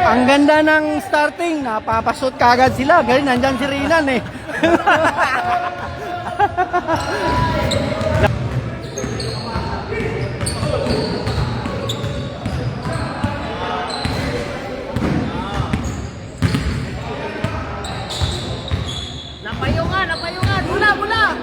Ang ganda ng starting, napapasot kagad sila. Galing, nandyan si Rinan eh. Napayungan, bula.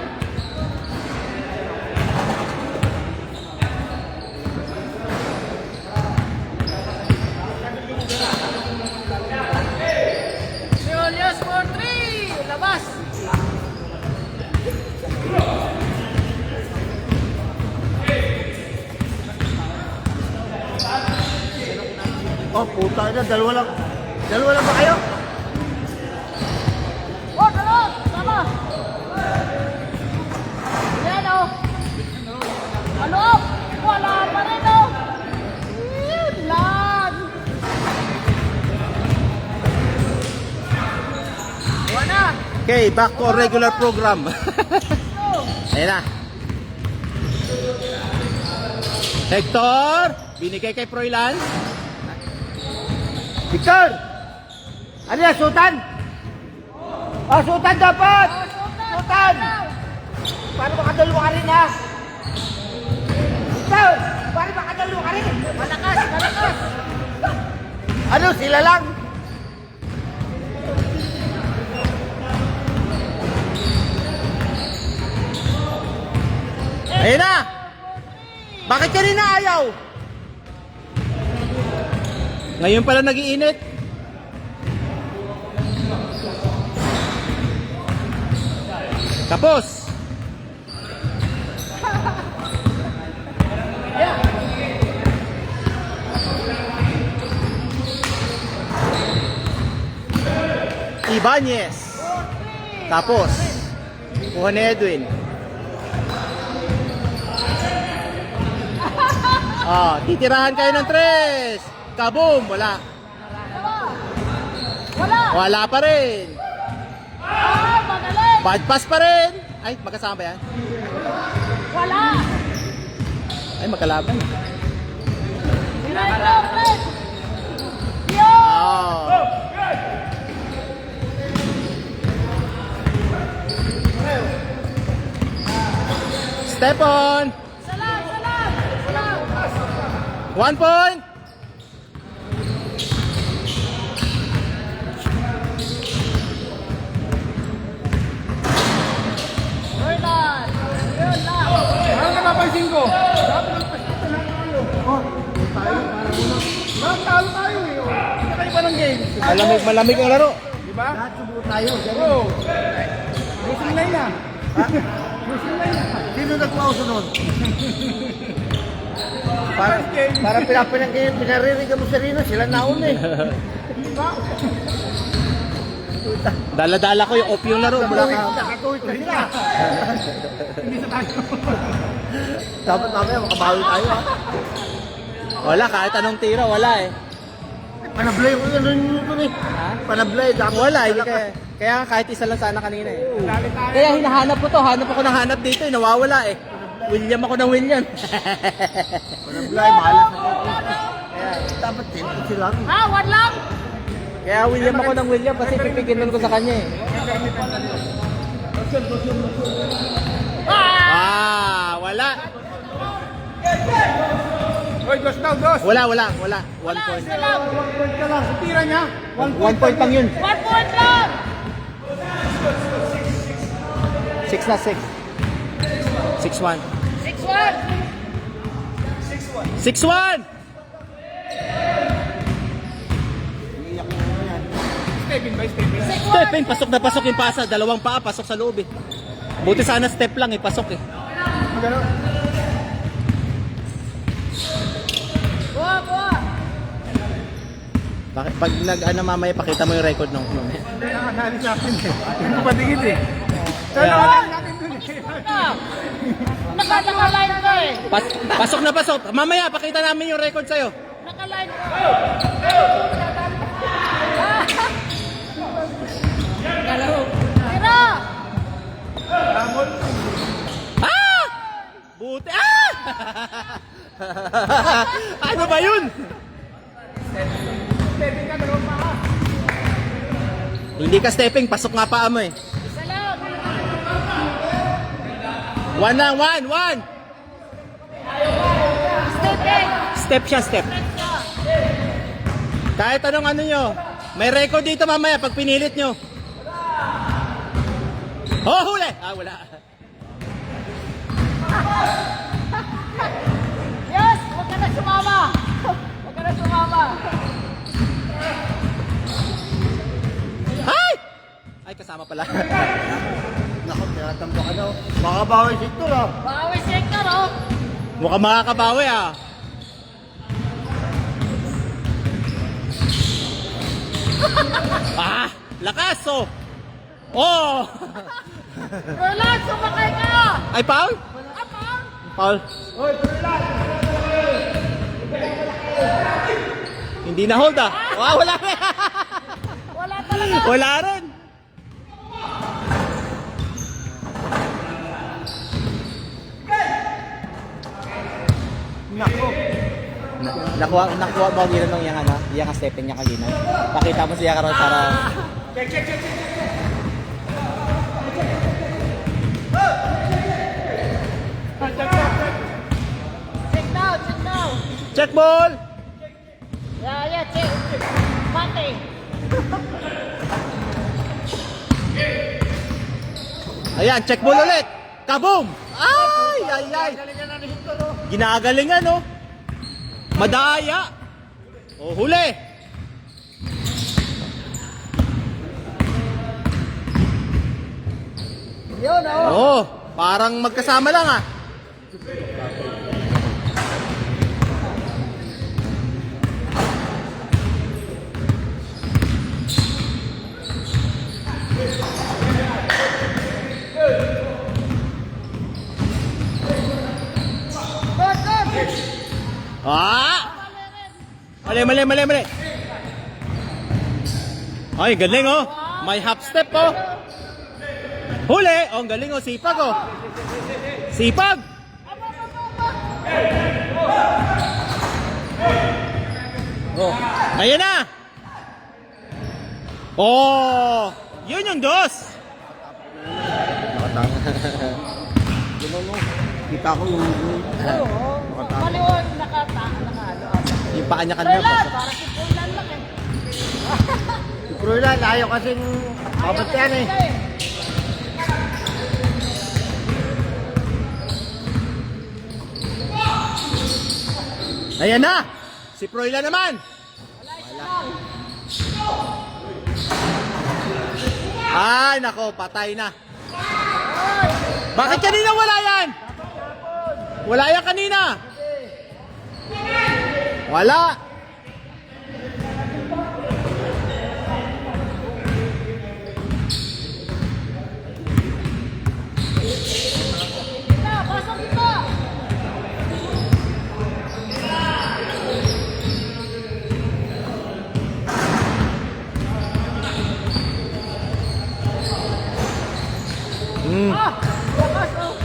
Julius for 3, labas. Oh, puta na, dalawa lang. Dalawa lang ba kayo? Oh, dalawang, sama. Yan oh. Ano? Wala pa rin oh. Yun lang. Wala. Okay, back to our regular program. Ayan na. Hector, binigay kay Froilan. Victor! Ano yan, Sultan? Oh, Sultan dapat! Sultan! Paano makadalawa ka rin, ha? Victor! Paano makadalawa ka rin? Malakas. Ano, sila lang? Ayan na. Bakit kanina ayaw? Ngayon pala nag-iinit. Tapos. Ibanez. Tapos. Kuha ni Edwin. Titirahan kayo ng 3. Kaboom! Wala. Wala pa rin. Magaling. Bad pass pa rin. Ay, magkasama ba yan? Wala. Ay, magkalaban. Yo. Oh. Step on. Salam. 1 point. Jordan. Yun lang. Ano ka napansin ko? Dapat nagpasita na tayo. Oh, tayo, para muna. Talo tayo eh. Hindi kayo pa ng game. Malamig ang laro. Diba? Lahat subo tayo. Oo. Losing line na. Ha? Losing line na. Sino nagpauso nun? Para pinaririnig mo sa Rina, sila nauna eh. Dala-dala ko yung off yung laro. Nakatuwid na sila. Hindi sa tayo. Dapat mamaya makabawi tayo ha. Wala, kahit anong tira, wala eh. Panablay ko yun yun eh. Panablay. Wala, kaya kahit isa lang sana kanina eh. Kaya hinahanap ko to, hanap ako ng hanap dito eh, nawawala eh. William ako ng William. Panablay, mahalas na ako. Dapat din sila. Ha, one lang. Kaya William ako ng William kasi pipigilan ko sa kanya eh. Wala. Hoy, dos daw, dos. Wala. 1 point. 1 point ka lang. Tira niya. 1 point lang yun. 1 point lang. 6 na 6. 6-1. 6-1! Stepin, pasok na pasok yung pasa. Dalawang paa, pasok sa loob eh. Buti sana step lang eh, pasok eh. Buha. Bakit pag nag-ano mamaya, pakita mo yung record nung Nakasalis natin eh. Hindi ko patingin eh. Naka-line ko eh. Pasok na pasok. Mamaya, pakita namin yung record sa'yo. Naka-line ko. Tira! Buti. Ano ba yun? Stepping ka, dalawang Hindi ka stepping, pasok nga paa mo eh. Isa lang. 1 lang, 1, 1. Stepping. Step siya, step. Kahit anong ano nyo. May record dito mamaya pag pinilit nyo. Oh, huli! Ah, wala. Yes! Huwag ka na sumama! Huwag ka na sumama! Ay! Ay, kasama pala. Naku, tinatamba ka daw. Baka bawal dito ah. Bawi sector, oh! Mukhang makakabawi ah. Ah! Lakas oh! Oh! Relax! Sumakay ka! Ay, foul? Apa? Foul. Hindi na hold ah. Ah, wala rin. Wala talaga! Wala rin. Naku. Nakuha mo ang gina nung yung ano, yung stepping niya kagina. Pakita mo siya karon para Check now! Check now! check ball. Yeah, check! Mate! Ayan, check ball ulit. Kaboom! Ay, ay, ay. Ginagalingan oh. Madaya. Oh, huli. Yun oh. Oh, parang magkasama lang ah. Good, good! Ah! Mali. Ay, galing oh. May half step oh. Huli. Oh, ang galing oh. Sipag oh. Sipag. Oh, ayan na. Oh, yun yung dos. Gano'n no. Kita ko yung... Oo. Maliwan, nakalo. Yung paa niya kanina Froilan! pa. Parang si Froilan lang eh. Si Cruella, ayaw kasing babatian eh. Ayan na. Si Froila naman. Ay, nako, patay na. Bakit kanina wala yan? Wala yan kanina. Wala. Kita, pasok kita! Lakas oh!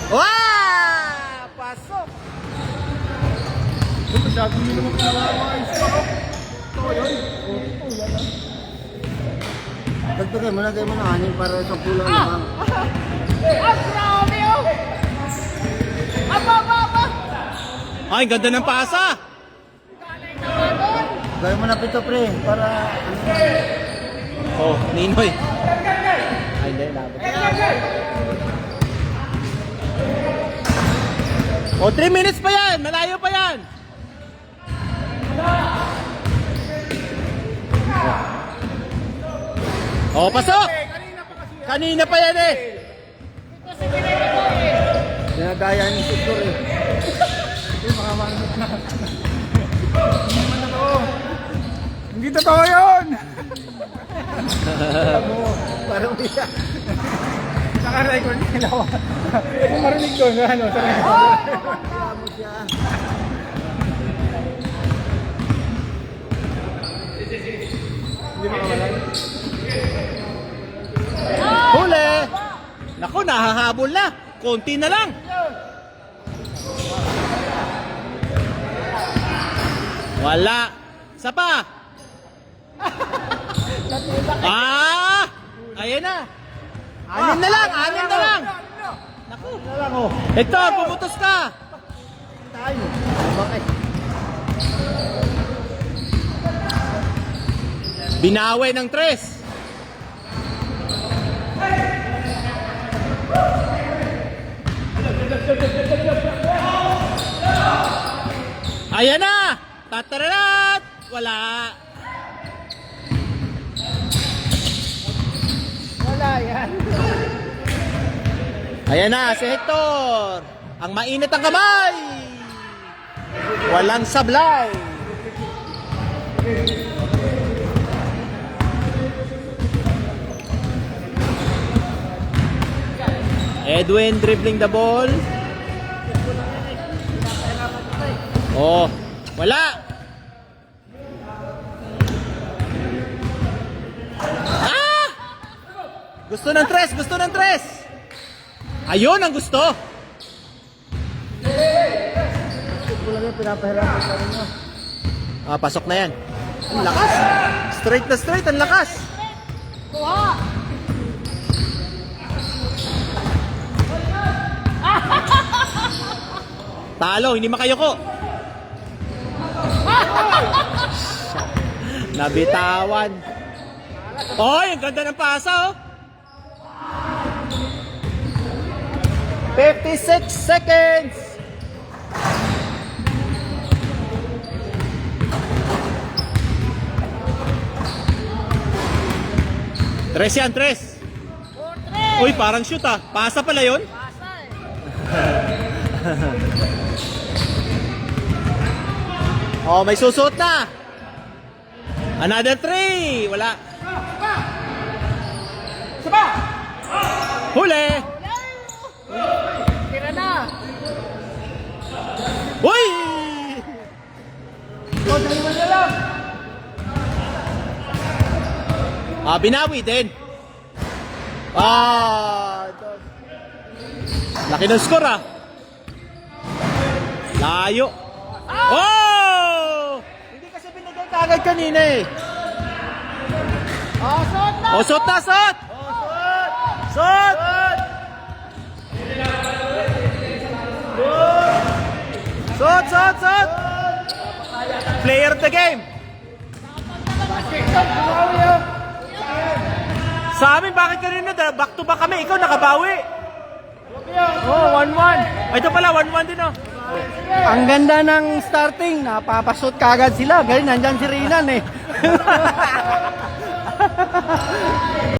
Wow! Pasok. Dagdagan mo, lagay mo ng anin para sa pulang naman. Grabe oh! Aba! Ay, ganda ng pasa. Galing naman doon! Gawin mo na pito pre, para ano. Oh, Ninoy. Ay, hindi, labot. Oh, 3 minutes pa yan. Malayo pa yan. Oh, pasok. Kanina pa yan eh. Kasi pinili ko eh! Dinadaya ni Victor eh. Hindi totoo yun! Parang bisa. Naka-record nila ako. Kung marinig ko na ano, sa record. Kaya mo siya. Hindi makawalan. Huli. Naku, nahahabol na. Konti na lang. Wala. Isa pa. Ah! Ayan na. Anin na lang, anin na lang. Naku. Ano lang oh. Hector, pumutos ka. Tayo. Bakit? Binawi ng 3. Ayan na! Tatararat! Wala! Wala yan. Ayan na, si Hector! Ang mainit ang kamay! Walang sablay! Edwin dribbling the ball. Oh, wala. Ah! Gusto ng 3, gusto ng 3. Ayun ang gusto. Wala yung pinapahirapan ka rin mo. Ah, pasok na yan. Ang lakas. Straight na straight, ang lakas. Kuha! Talo, hindi makayoko. Nabitawan. Oy, ang ganda ng pasa, oh. 56 seconds. Tres yan, 3. 4-3! Uy, parang shoot ah. Pasa pala yun. Pasa eh. Oh, may susuot na. Another 3. Wala. Huli. Tira na! Uy! Ah, binawi din. Ah, laki ng score ah. Layo. Oh! Hindi kasi binigay kagad kanina eh. Oh, suot na! Oh, sot na, sot! Sot! Sot, sot, sot! Player of the game. Sa amin, bakit kanina? Back to back kami. Ikaw nakabawi. Oh, 1-1. Ito pala, 1-1 din oh. Ang ganda ng starting, napapasot kagad sila. Galing, nandyan si Rinan eh.